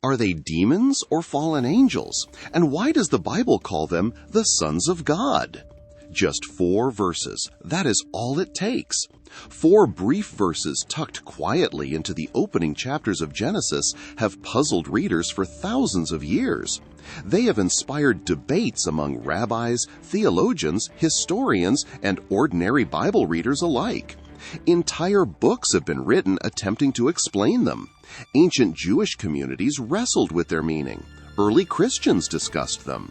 Are they demons or fallen angels? And why does the Bible call them the sons of God? Just 4 verses. That is all it takes. 4 brief verses tucked quietly into the opening chapters of Genesis have puzzled readers for thousands of years. They have inspired debates among rabbis, theologians, historians, and ordinary Bible readers alike. Entire books have been written attempting to explain them. Ancient Jewish communities wrestled with their meaning. Early Christians discussed them.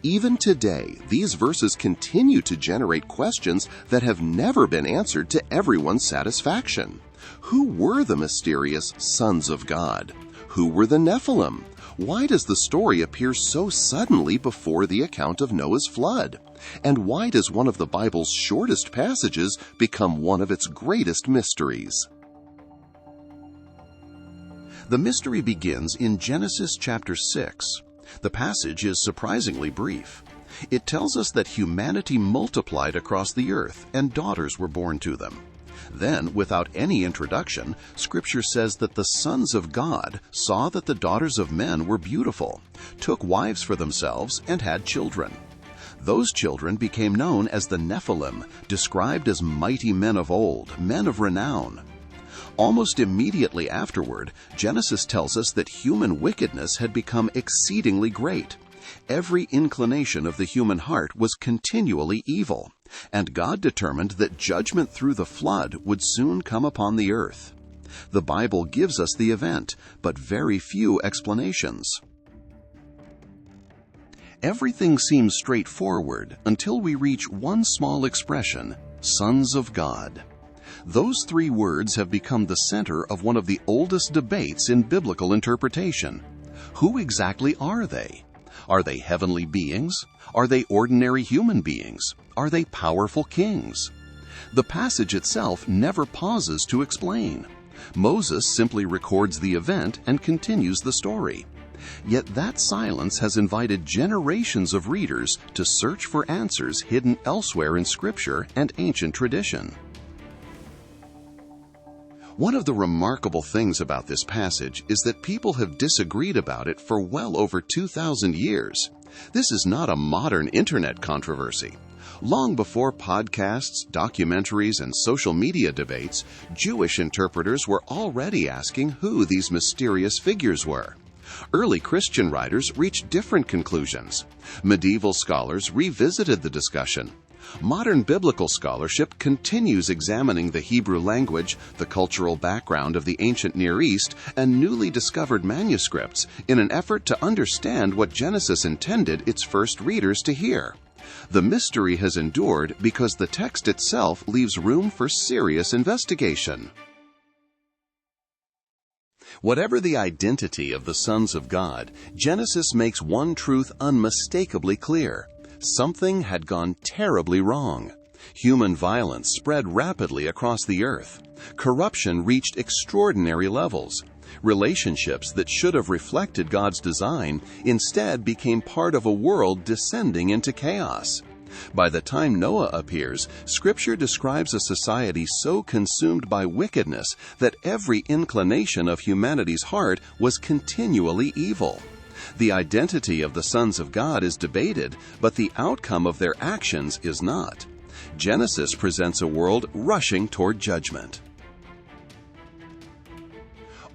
Even today, these verses continue to generate questions that have never been answered to everyone's satisfaction. Who were the mysterious sons of God? Who were the Nephilim? Why does the story appear so suddenly before the account of Noah's flood? And why does one of the Bible's shortest passages become one of its greatest mysteries? The mystery begins in Genesis chapter 6. The passage is surprisingly brief. It tells us that humanity multiplied across the earth and daughters were born to them. Then, without any introduction, Scripture says that the sons of God saw that the daughters of men were beautiful, took wives for themselves, and had children. Those children became known as the Nephilim, described as mighty men of old, men of renown. Almost immediately afterward, Genesis tells us that human wickedness had become exceedingly great. Every inclination of the human heart was continually evil, and God determined that judgment through the flood would soon come upon the earth. The Bible gives us the event, but very few explanations. Everything seems straightforward until we reach one small expression, sons of God. Those 3 words have become the center of one of the oldest debates in biblical interpretation. Who exactly are they? Are they heavenly beings? Are they ordinary human beings? Are they powerful kings? The passage itself never pauses to explain. Moses simply records the event and continues the story. Yet that silence has invited generations of readers to search for answers hidden elsewhere in Scripture and ancient tradition. One of the remarkable things about this passage is that people have disagreed about it for well over 2,000 years. This is not a modern internet controversy. Long before podcasts, documentaries, and social media debates, Jewish interpreters were already asking who these mysterious figures were. Early Christian writers reached different conclusions. Medieval scholars revisited the discussion. Modern biblical scholarship continues examining the Hebrew language, the cultural background of the ancient Near East, and newly discovered manuscripts in an effort to understand what Genesis intended its first readers to hear. The mystery has endured because the text itself leaves room for serious investigation. Whatever the identity of the sons of God, Genesis makes one truth unmistakably clear. Something had gone terribly wrong. Human violence spread rapidly across the earth. Corruption reached extraordinary levels. Relationships that should have reflected God's design instead became part of a world descending into chaos. By the time Noah appears, Scripture describes a society so consumed by wickedness that every inclination of humanity's heart was continually evil. The identity of the sons of God is debated, but the outcome of their actions is not. Genesis presents a world rushing toward judgment.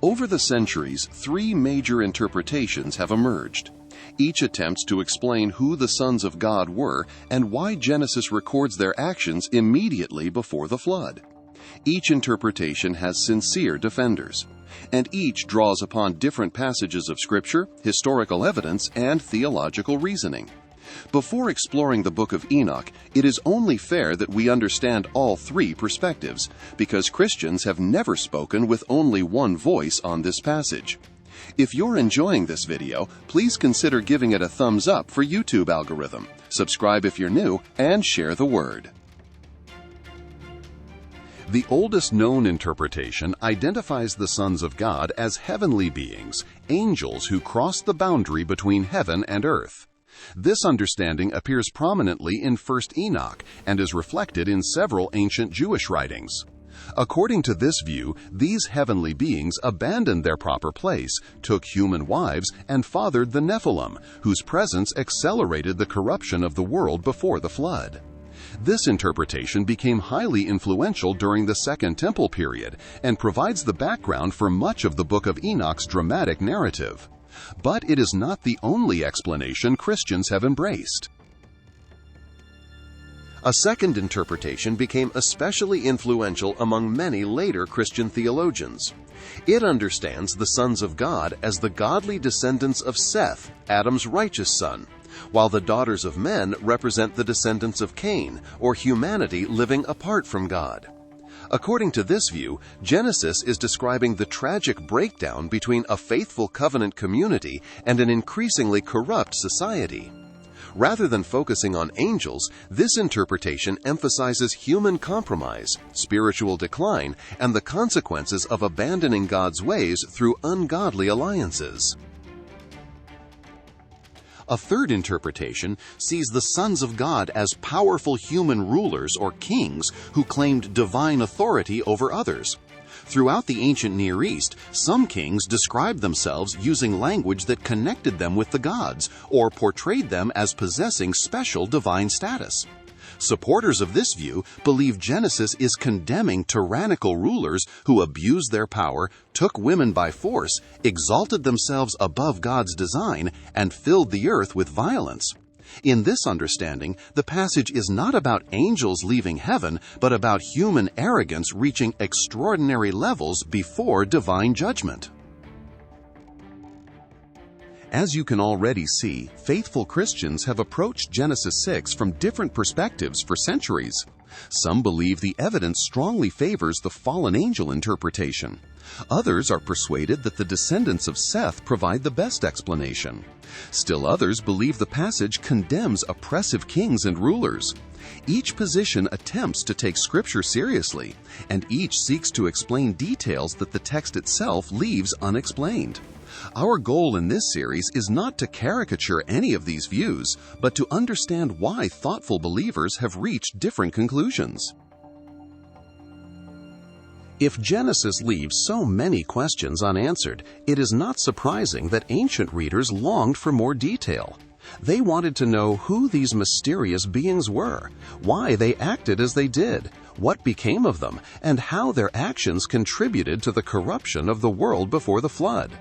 Over the centuries, 3 major interpretations have emerged. Each attempts to explain who the sons of God were and why Genesis records their actions immediately before the flood. Each interpretation has sincere defenders, and each draws upon different passages of Scripture, historical evidence, and theological reasoning. Before exploring the Book of Enoch, it is only fair that we understand all 3 perspectives, because Christians have never spoken with only one voice on this passage. If you're enjoying this video, please consider giving it a thumbs up for YouTube algorithm, subscribe if you're new, and share the word. The oldest known interpretation identifies the sons of God as heavenly beings, angels who cross the boundary between heaven and earth. This understanding appears prominently in 1 Enoch and is reflected in several ancient Jewish writings. According to this view, these heavenly beings abandoned their proper place, took human wives, and fathered the Nephilim, whose presence accelerated the corruption of the world before the flood. This interpretation became highly influential during the Second Temple period and provides the background for much of the Book of Enoch's dramatic narrative. But it is not the only explanation Christians have embraced. A second interpretation became especially influential among many later Christian theologians. It understands the sons of God as the godly descendants of Seth, Adam's righteous son, while the daughters of men represent the descendants of Cain, or humanity living apart from God. According to this view, Genesis is describing the tragic breakdown between a faithful covenant community and an increasingly corrupt society. Rather than focusing on angels, this interpretation emphasizes human compromise, spiritual decline, and the consequences of abandoning God's ways through ungodly alliances. A third interpretation sees the sons of God as powerful human rulers or kings who claimed divine authority over others. Throughout the ancient Near East, some kings described themselves using language that connected them with the gods or portrayed them as possessing special divine status. Supporters of this view believe Genesis is condemning tyrannical rulers who abused their power, took women by force, exalted themselves above God's design, and filled the earth with violence. In this understanding, the passage is not about angels leaving heaven, but about human arrogance reaching extraordinary levels before divine judgment. As you can already see, faithful Christians have approached Genesis 6 from different perspectives for centuries. Some believe the evidence strongly favors the fallen angel interpretation. Others are persuaded that the descendants of Seth provide the best explanation. Still others believe the passage condemns oppressive kings and rulers. Each position attempts to take Scripture seriously, and each seeks to explain details that the text itself leaves unexplained. Our goal in this series is not to caricature any of these views, but to understand why thoughtful believers have reached different conclusions. If Genesis leaves so many questions unanswered, it is not surprising that ancient readers longed for more detail. They wanted to know who these mysterious beings were, why they acted as they did, what became of them, and how their actions contributed to the corruption of the world before the flood.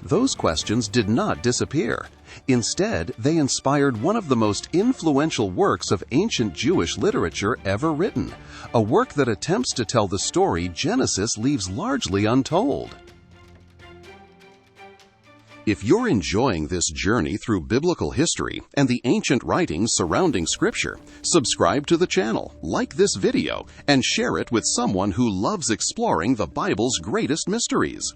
Those questions did not disappear. Instead, they inspired one of the most influential works of ancient Jewish literature ever written, a work that attempts to tell the story Genesis leaves largely untold. If you're enjoying this journey through biblical history and the ancient writings surrounding Scripture, subscribe to the channel, like this video, and share it with someone who loves exploring the Bible's greatest mysteries.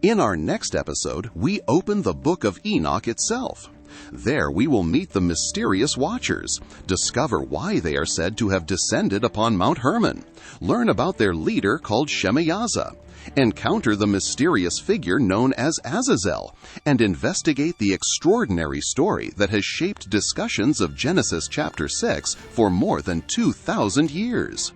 In our next episode, we open the Book of Enoch itself. There we will meet the mysterious Watchers, discover why they are said to have descended upon Mount Hermon, learn about their leader called Shemaiah, encounter the mysterious figure known as Azazel, and investigate the extraordinary story that has shaped discussions of Genesis chapter 6 for more than 2,000 years.